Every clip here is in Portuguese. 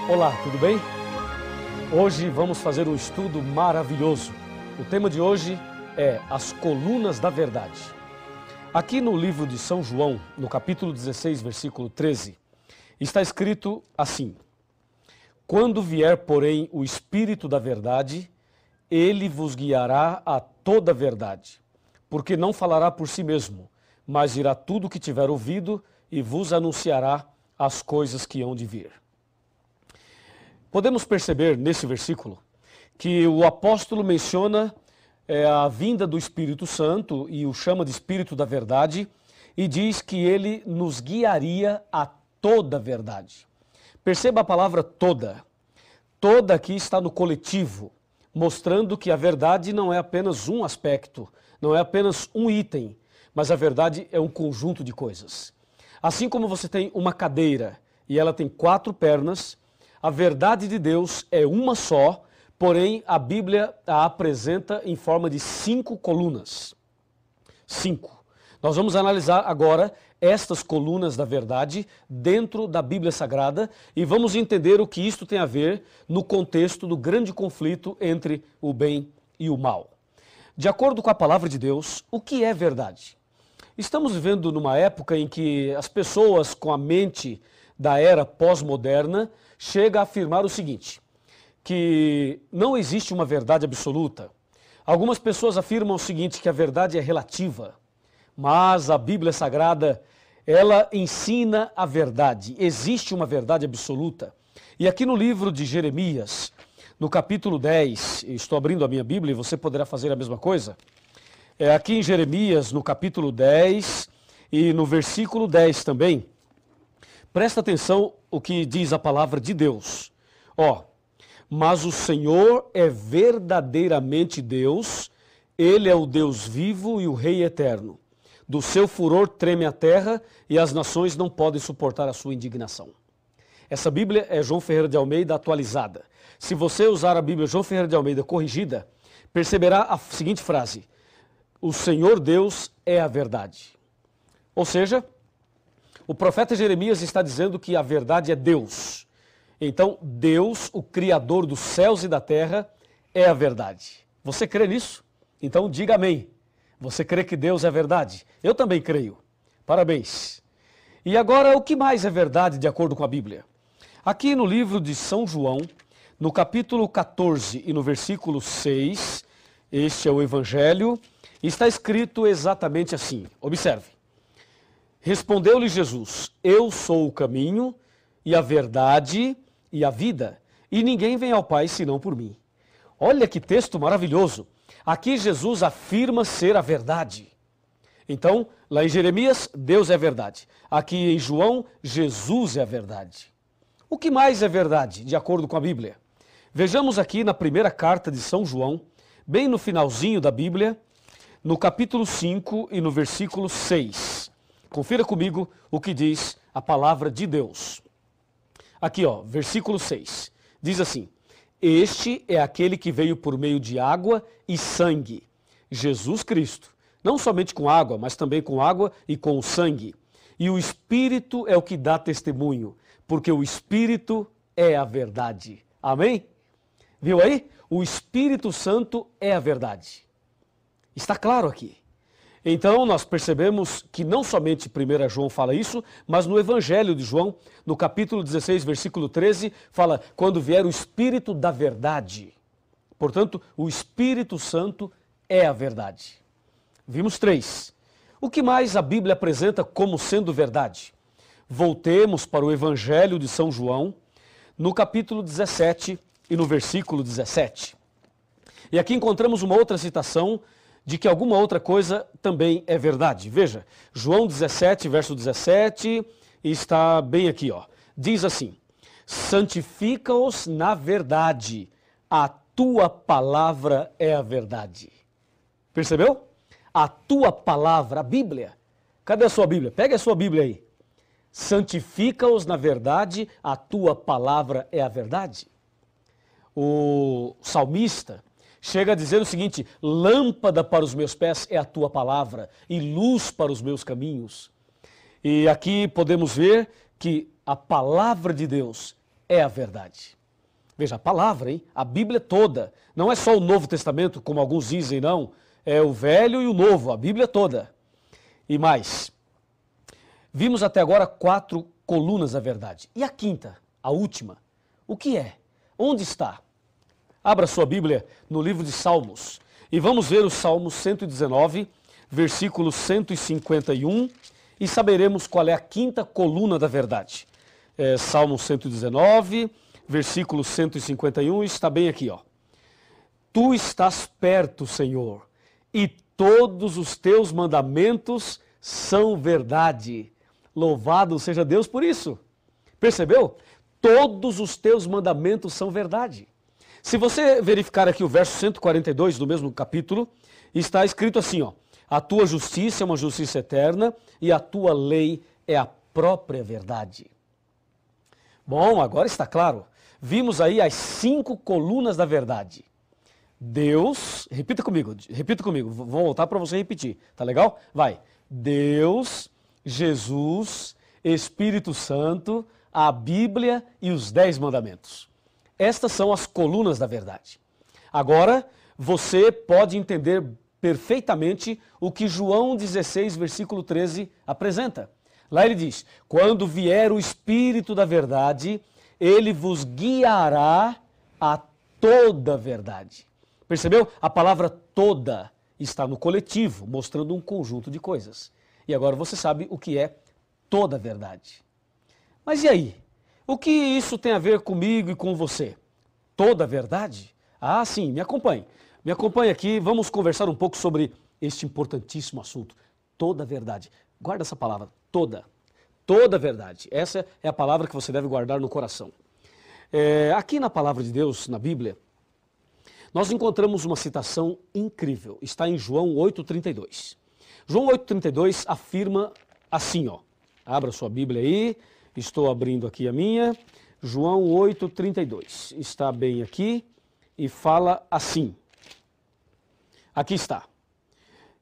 Olá, tudo bem? Hoje vamos fazer um estudo maravilhoso. O tema de hoje é as colunas da verdade. Aqui no livro de São João, no capítulo 16, versículo 13, está escrito assim: Quando vier, porém, o Espírito da verdade, ele vos guiará a toda a verdade, porque não falará por si mesmo, mas dirá tudo o que tiver ouvido e vos anunciará as coisas que hão de vir. Podemos perceber nesse versículo que o apóstolo menciona a vinda do Espírito Santo e o chama de Espírito da Verdade e diz que ele nos guiaria a toda a verdade. Perceba a palavra toda. Toda aqui está no coletivo, mostrando que a verdade não é apenas um aspecto, não é apenas um item, mas a verdade é um conjunto de coisas. Assim como você tem uma cadeira e ela tem 4 pernas, a verdade de Deus é uma só, porém a Bíblia a apresenta em forma de 5 colunas. 5. Nós vamos analisar agora estas colunas da verdade dentro da Bíblia Sagrada e vamos entender o que isto tem a ver no contexto do grande conflito entre o bem e o mal. De acordo com a palavra de Deus, o que é verdade? Estamos vivendo numa época em que as pessoas com a mente da era pós-moderna chega a afirmar o seguinte, que não existe uma verdade absoluta. Algumas pessoas afirmam o seguinte, que a verdade é relativa, mas a Bíblia Sagrada, ela ensina a verdade. Existe uma verdade absoluta. E aqui no livro de Jeremias, no capítulo 10, estou abrindo a minha Bíblia e você poderá fazer a mesma coisa. Aqui em Jeremias, no capítulo 10 e no versículo 10 também, presta atenção o que diz a palavra de Deus. Mas o Senhor é verdadeiramente Deus, Ele é o Deus vivo e o Rei eterno. Do seu furor treme a terra e as nações não podem suportar a sua indignação. Essa Bíblia é João Ferreira de Almeida atualizada. Se você usar a Bíblia João Ferreira de Almeida corrigida, perceberá a seguinte frase: o Senhor Deus é a verdade. Ou seja, o profeta Jeremias está dizendo que a verdade é Deus. Então, Deus, o Criador dos céus e da terra, é a verdade. Você crê nisso? Então, diga amém. Você crê que Deus é a verdade? Eu também creio. Parabéns. E agora, o que mais é verdade de acordo com a Bíblia? Aqui no livro de São João, no capítulo 14 e no versículo 6, este é o Evangelho, está escrito exatamente assim. Observe. Respondeu-lhe Jesus: Eu sou o caminho e a verdade e a vida, e ninguém vem ao Pai senão por mim. Olha que texto maravilhoso. Aqui Jesus afirma ser a verdade. Então, lá em Jeremias, Deus é a verdade. Aqui em João, Jesus é a verdade. O que mais é verdade, de acordo com a Bíblia? Vejamos aqui na primeira carta de São João, bem no finalzinho da Bíblia, no capítulo 5 e no versículo 6. Confira comigo o que diz a palavra de Deus. Aqui, versículo 6. Diz assim: Este é aquele que veio por meio de água e sangue, Jesus Cristo. Não somente com água, mas também com água e com o sangue. E o Espírito é o que dá testemunho, porque o Espírito é a verdade. Amém? Viu aí? O Espírito Santo é a verdade. Está claro aqui. Então, nós percebemos que não somente 1 João fala isso, mas no Evangelho de João, no capítulo 16, versículo 13, fala, quando vier o Espírito da verdade. Portanto, o Espírito Santo é a verdade. Vimos 3. O que mais a Bíblia apresenta como sendo verdade? Voltemos para o Evangelho de São João, no capítulo 17 e no versículo 17. E aqui encontramos uma outra citação de que alguma outra coisa também é verdade. Veja, João 17, verso 17, está bem aqui, Diz assim: santifica-os na verdade, a tua palavra é a verdade. Percebeu? A tua palavra, a Bíblia. Cadê a sua Bíblia? Pega a sua Bíblia aí. Santifica-os na verdade, a tua palavra é a verdade. O salmista chega a dizer o seguinte: lâmpada para os meus pés é a tua palavra e luz para os meus caminhos. E aqui podemos ver que a palavra de Deus é a verdade. Veja, a palavra, hein? A Bíblia toda. Não é só o Novo Testamento, como alguns dizem, não. É o Velho e o Novo, a Bíblia toda. E mais. Vimos até agora 4 colunas da verdade. E a quinta, a última, o que é? Onde está? Abra sua Bíblia no livro de Salmos e vamos ver o Salmo 119, versículo 151 e saberemos qual é a quinta coluna da verdade. Salmo 119, versículo 151, está bem aqui, ó. Tu estás perto, Senhor, e todos os teus mandamentos são verdade. Louvado seja Deus por isso. Percebeu? Todos os teus mandamentos são verdade. Se você verificar aqui o verso 142 do mesmo capítulo, está escrito assim, ó: a tua justiça é uma justiça eterna e a tua lei é a própria verdade. Bom, agora está claro. Vimos aí as 5 colunas da verdade. Deus, repita comigo, vou voltar para você repetir, tá legal? Vai. Deus, Jesus, Espírito Santo, a Bíblia e os 10 mandamentos. Estas são as colunas da verdade. Agora, você pode entender perfeitamente o que João 16, versículo 13 apresenta. Lá ele diz: quando vier o Espírito da verdade, ele vos guiará a toda a verdade. Percebeu? A palavra toda está no coletivo, mostrando um conjunto de coisas. E agora você sabe o que é toda a verdade. Mas e aí? O que isso tem a ver comigo e com você? Toda a verdade? Ah, sim, me acompanhe. Me acompanhe aqui, vamos conversar um pouco sobre este importantíssimo assunto. Toda a verdade. Guarda essa palavra, toda. Toda a verdade. Essa é a palavra que você deve guardar no coração. Aqui na palavra de Deus, na Bíblia, nós encontramos uma citação incrível. Está em João 8,32. João 8,32 afirma assim, ó. Abra sua Bíblia aí. Estou abrindo aqui a minha. João 8,32. Está bem aqui e fala assim. Aqui está.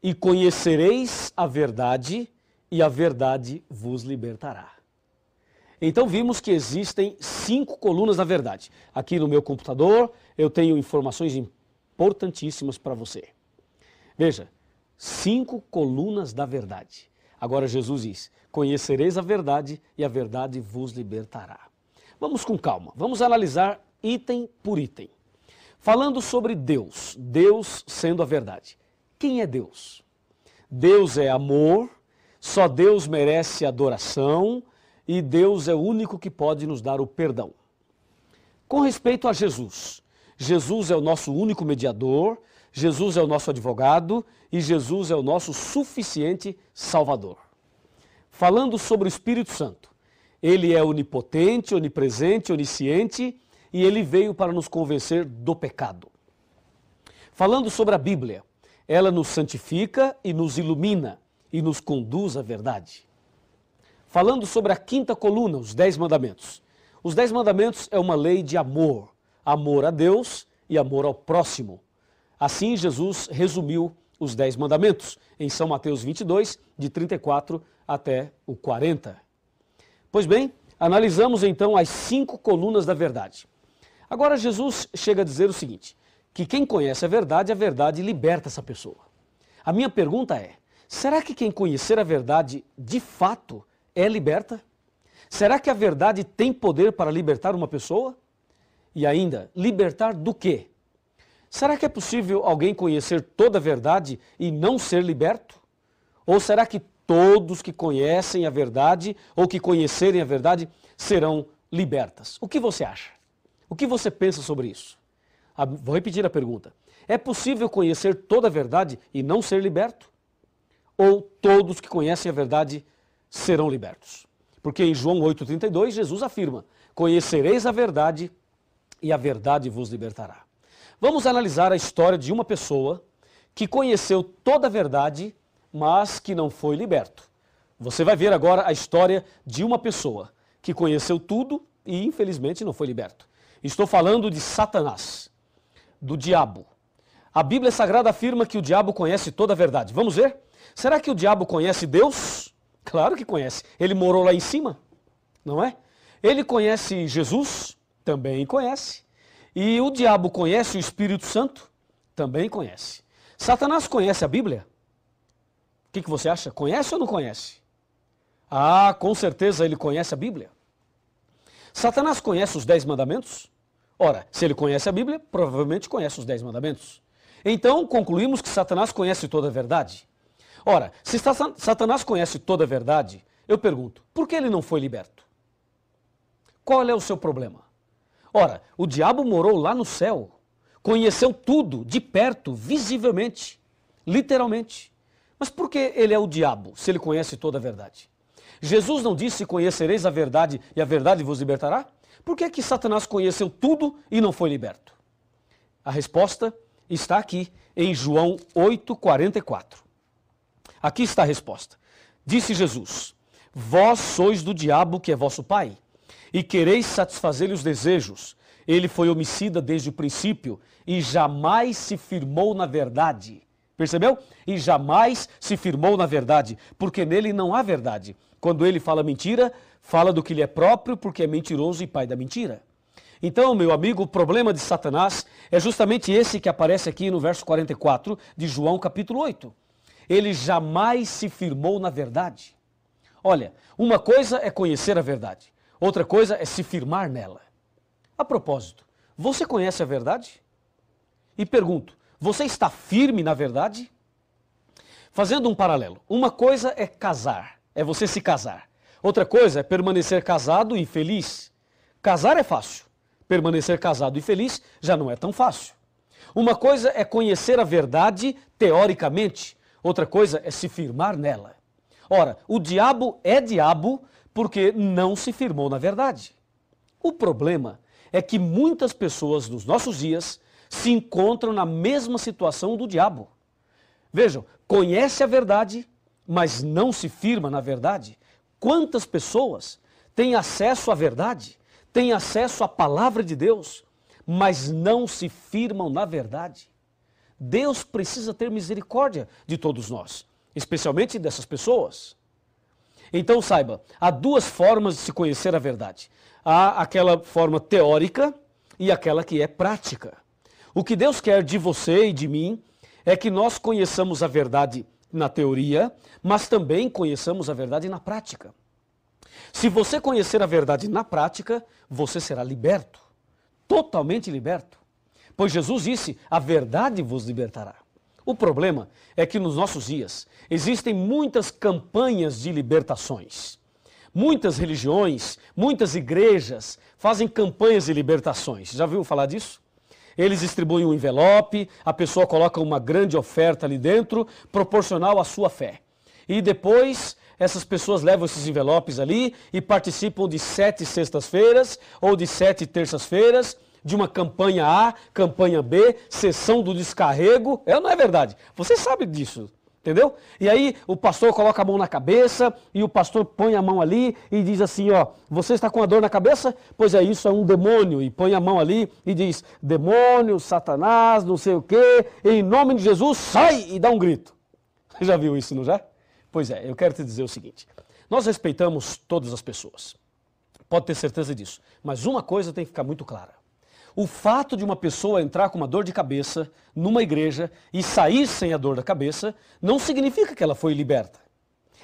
E conhecereis a verdade, e a verdade vos libertará. Então vimos que existem 5 colunas da verdade. Aqui no meu computador eu tenho informações importantíssimas para você. Veja, 5 colunas da verdade. Agora Jesus diz: conhecereis a verdade e a verdade vos libertará. Vamos com calma, vamos analisar item por item. Falando sobre Deus, Deus sendo a verdade. Quem é Deus? Deus é amor, só Deus merece adoração e Deus é o único que pode nos dar o perdão. Com respeito a Jesus, Jesus é o nosso único mediador, Jesus é o nosso advogado e Jesus é o nosso suficiente Salvador. Falando sobre o Espírito Santo, ele é onipotente, onipresente, onisciente e ele veio para nos convencer do pecado. Falando sobre a Bíblia, ela nos santifica e nos ilumina e nos conduz à verdade. Falando sobre a quinta coluna, os 10 mandamentos. Os 10 mandamentos é uma lei de amor. Amor a Deus e amor ao próximo. Assim Jesus resumiu os 10 mandamentos em São Mateus 22, de 34 até o 40. Pois bem, analisamos então as 5 colunas da verdade. Agora Jesus chega a dizer o seguinte, que quem conhece a verdade liberta essa pessoa. A minha pergunta é, será que quem conhecer a verdade de fato é liberta? Será que a verdade tem poder para libertar uma pessoa? E ainda, libertar do quê? Será que é possível alguém conhecer toda a verdade e não ser liberto? Ou será que todos que conhecem a verdade ou que conhecerem a verdade serão libertas? O que você acha? O que você pensa sobre isso? Vou repetir a pergunta. É possível conhecer toda a verdade e não ser liberto? Ou todos que conhecem a verdade serão libertos? Porque em João 8,32 Jesus afirma, conhecereis a verdade e a verdade vos libertará. Vamos analisar a história de uma pessoa que conheceu toda a verdade, mas que não foi liberto. Você vai ver agora a história de uma pessoa que conheceu tudo e infelizmente não foi liberto. Estou falando de Satanás, do diabo. A Bíblia Sagrada afirma que o diabo conhece toda a verdade. Vamos ver? Será que o diabo conhece Deus? Claro que conhece. Ele morou lá em cima, não é? Ele conhece Jesus? Também conhece. E o diabo conhece o Espírito Santo? Também conhece. Satanás conhece a Bíblia? O que você acha? Conhece ou não conhece? Ah, com certeza ele conhece a Bíblia. Satanás conhece os 10 mandamentos? Ora, se ele conhece a Bíblia, provavelmente conhece os 10 mandamentos. Então, concluímos que Satanás conhece toda a verdade. Ora, se Satanás conhece toda a verdade, eu pergunto, por que ele não foi liberto? Qual é o seu problema? Ora, o diabo morou lá no céu, conheceu tudo de perto, visivelmente, literalmente. Mas por que ele é o diabo, se ele conhece toda a verdade? Jesus não disse, conhecereis a verdade e a verdade vos libertará? Por que que Satanás conheceu tudo e não foi liberto? A resposta está aqui em João 8,44. Aqui está a resposta. Disse Jesus, vós sois do diabo que é vosso pai, e quereis satisfazer-lhe os desejos. Ele foi homicida desde o princípio e jamais se firmou na verdade. Percebeu? E jamais se firmou na verdade, porque nele não há verdade. Quando ele fala mentira, fala do que lhe é próprio, porque é mentiroso e pai da mentira. Então, meu amigo, o problema de Satanás é justamente esse que aparece aqui no verso 44 de João capítulo 8. Ele jamais se firmou na verdade. Olha, uma coisa é conhecer a verdade, outra coisa é se firmar nela. A propósito, você conhece a verdade? E pergunto, você está firme na verdade? Fazendo um paralelo, uma coisa é casar, é você se casar. Outra coisa é permanecer casado e feliz. Casar é fácil, permanecer casado e feliz já não é tão fácil. Uma coisa é conhecer a verdade teoricamente, outra coisa é se firmar nela. Ora, o diabo é diabo porque não se firmou na verdade. O problema é que muitas pessoas nos nossos dias se encontram na mesma situação do diabo. Vejam, conhece a verdade, mas não se firma na verdade. Quantas pessoas têm acesso à verdade, têm acesso à palavra de Deus, mas não se firmam na verdade? Deus precisa ter misericórdia de todos nós, especialmente dessas pessoas. Então saiba, há duas formas de se conhecer a verdade. Há aquela forma teórica e aquela que é prática. O que Deus quer de você e de mim é que nós conheçamos a verdade na teoria, mas também conheçamos a verdade na prática. Se você conhecer a verdade na prática, você será liberto, totalmente liberto. Pois Jesus disse, a verdade vos libertará. O problema é que nos nossos dias existem muitas campanhas de libertações. Muitas religiões, muitas igrejas fazem campanhas de libertações. Já ouviu falar disso? Eles distribuem um envelope, a pessoa coloca uma grande oferta ali dentro, proporcional à sua fé. E depois essas pessoas levam esses envelopes ali e participam de 7 sextas-feiras ou de 7 terças-feiras, de uma campanha A, campanha B, sessão do descarrego. É ou não é verdade? Você sabe disso, entendeu? E aí o pastor coloca a mão na cabeça e o pastor põe a mão ali e diz assim, ó, você está com a dor na cabeça? Pois é, isso é um demônio. E põe a mão ali e diz, demônio, Satanás, não sei o quê, em nome de Jesus, sai! E dá um grito. Você já viu isso, não já? Pois é, eu quero te dizer o seguinte, nós respeitamos todas as pessoas, pode ter certeza disso, mas uma coisa tem que ficar muito clara. O fato de uma pessoa entrar com uma dor de cabeça numa igreja e sair sem a dor da cabeça não significa que ela foi liberta.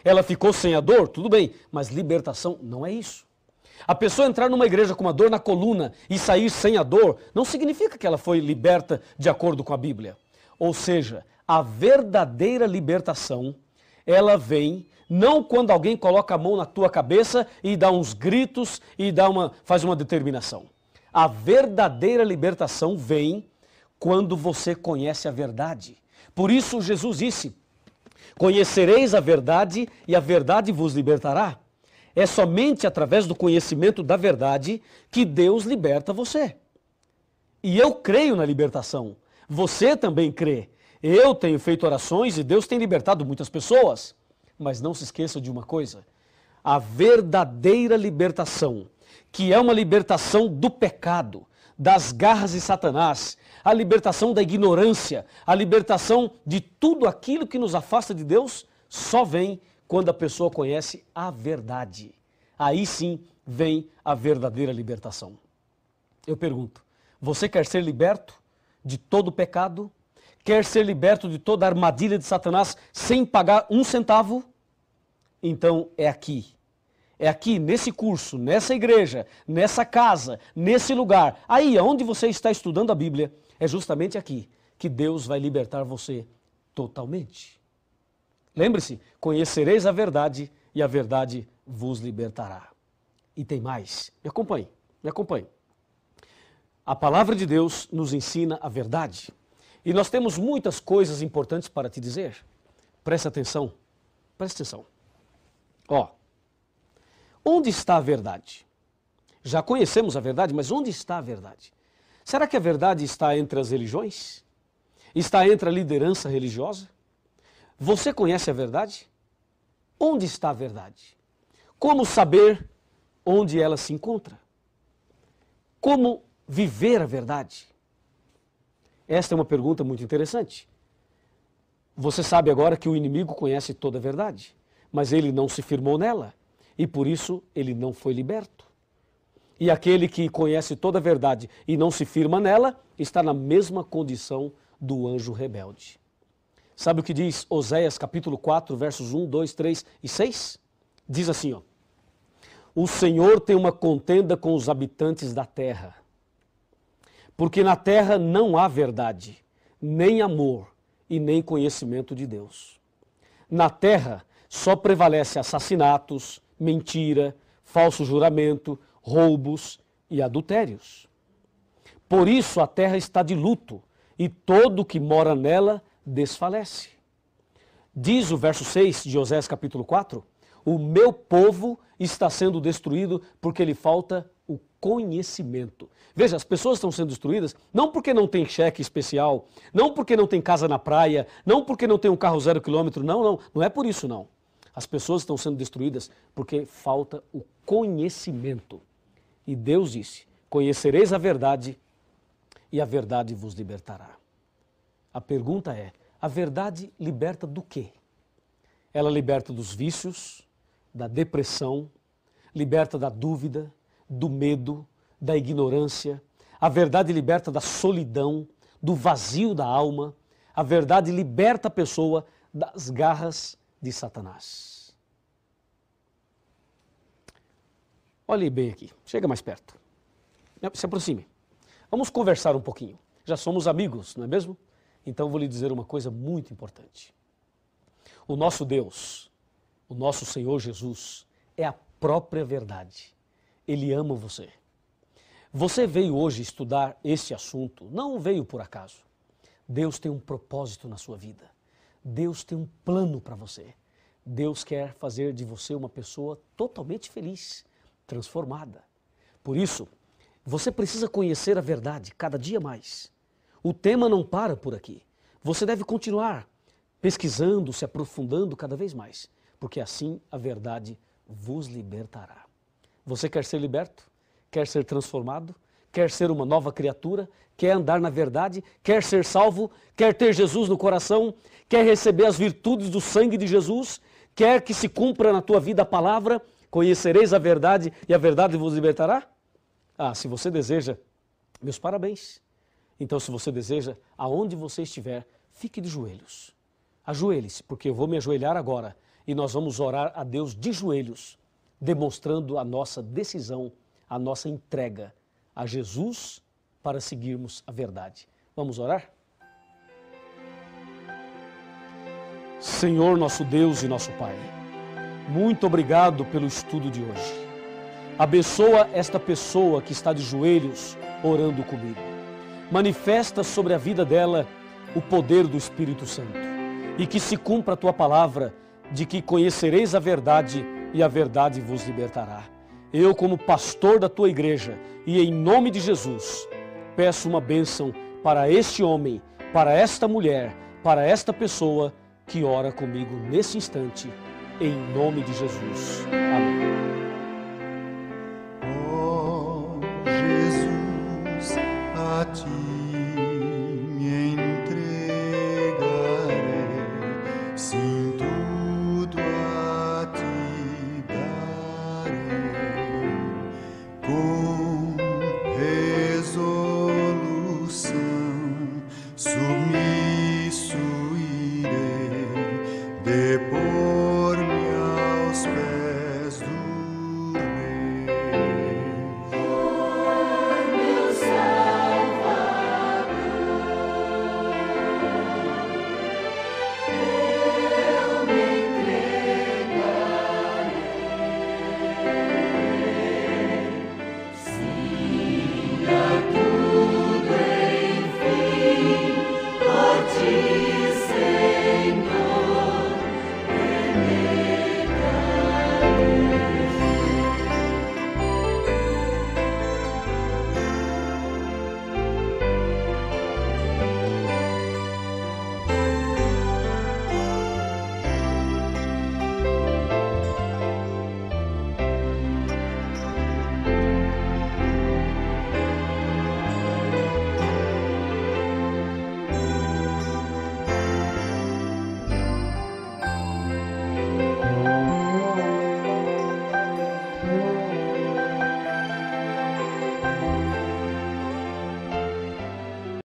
Ela ficou sem a dor, tudo bem, mas libertação não é isso. A pessoa entrar numa igreja com uma dor na coluna e sair sem a dor não significa que ela foi liberta de acordo com a Bíblia. Ou seja, a verdadeira libertação, ela vem não quando alguém coloca a mão na tua cabeça e dá uns gritos e faz uma determinação. A verdadeira libertação vem quando você conhece a verdade. Por isso Jesus disse, conhecereis a verdade e a verdade vos libertará. É somente através do conhecimento da verdade que Deus liberta você. E eu creio na libertação. Você também crê. Eu tenho feito orações e Deus tem libertado muitas pessoas. Mas não se esqueça de uma coisa. A verdadeira libertação, que é uma libertação do pecado, das garras de Satanás, a libertação da ignorância, a libertação de tudo aquilo que nos afasta de Deus, só vem quando a pessoa conhece a verdade. Aí sim vem a verdadeira libertação. Eu pergunto, você quer ser liberto de todo pecado? Quer ser liberto de toda a armadilha de Satanás sem pagar um centavo? Então é aqui, nesse curso, nessa igreja, nessa casa, nesse lugar, aí onde você está estudando a Bíblia, é justamente aqui que Deus vai libertar você totalmente. Lembre-se, conhecereis a verdade e a verdade vos libertará. E tem mais, me acompanhe, me acompanhe. A palavra de Deus nos ensina a verdade. E nós temos muitas coisas importantes para te dizer. Presta atenção, presta atenção. Ó, onde está a verdade? Já conhecemos a verdade, mas onde está a verdade? Será que a verdade está entre as religiões? Está entre a liderança religiosa? Você conhece a verdade? Onde está a verdade? Como saber onde ela se encontra? Como viver a verdade? Esta é uma pergunta muito interessante. Você sabe agora que o inimigo conhece toda a verdade, mas ele não se firmou nela e por isso ele não foi liberto. E aquele que conhece toda a verdade e não se firma nela está na mesma condição do anjo rebelde. Sabe o que diz Oséias capítulo 4, versos 1, 2, 3 e 6? Diz assim, ó: o Senhor tem uma contenda com os habitantes da terra, porque na terra não há verdade, nem amor e nem conhecimento de Deus. Na terra só prevalece assassinatos, mentira, falso juramento, roubos e adultérios. Por isso a terra está de luto e todo que mora nela desfalece. Diz o verso 6 de Oséias capítulo 4, o meu povo está sendo destruído porque lhe falta o conhecimento. Veja, as pessoas estão sendo destruídas não porque não tem cheque especial, não porque não tem casa na praia, não porque não tem um carro 0 km, não é por isso não. As pessoas estão sendo destruídas porque falta o conhecimento. E Deus disse, conhecereis a verdade e a verdade vos libertará. A pergunta é, a verdade liberta do quê? Ela liberta dos vícios, da depressão, liberta da dúvida, do medo, da ignorância. A verdade liberta da solidão, do vazio da alma. A verdade liberta a pessoa das garras de Satanás. Olhe bem aqui, chega mais perto. Se aproxime. Vamos conversar um pouquinho. Já somos amigos, não é mesmo? Então vou lhe dizer uma coisa muito importante. O nosso Deus, o nosso Senhor Jesus, é a própria verdade. Ele ama você. Você veio hoje estudar esse assunto, não veio por acaso. Deus tem um propósito na sua vida. Deus tem um plano para você. Deus quer fazer de você uma pessoa totalmente feliz, transformada. Por isso, você precisa conhecer a verdade cada dia mais. O tema não para por aqui. Você deve continuar pesquisando, se aprofundando cada vez mais, porque assim a verdade vos libertará. Você quer ser liberto? Quer ser transformado? Quer ser uma nova criatura? Quer andar na verdade? Quer ser salvo? Quer ter Jesus no coração? Quer receber as virtudes do sangue de Jesus? Quer que se cumpra na tua vida a palavra? Conhecereis a verdade e a verdade vos libertará? Ah, se você deseja, meus parabéns. Então, se você deseja, aonde você estiver, fique de joelhos. Ajoelhe-se, porque eu vou me ajoelhar agora e nós vamos orar a Deus de joelhos, demonstrando a nossa decisão, a nossa entrega a Jesus para seguirmos a verdade. Vamos orar? Senhor, nosso Deus e nosso Pai, muito obrigado pelo estudo de hoje. Abençoa esta pessoa que está de joelhos orando comigo. Manifesta sobre a vida dela o poder do Espírito Santo e que se cumpra a tua palavra de que conhecereis a verdade e a verdade vos libertará. Eu, como pastor da tua igreja e em nome de Jesus, peço uma bênção para este homem, para esta mulher, para esta pessoa que ora comigo nesse instante, em nome de Jesus. Amém. Oh, Jesus, a ti me entregarei, sim, tudo a ti darei. com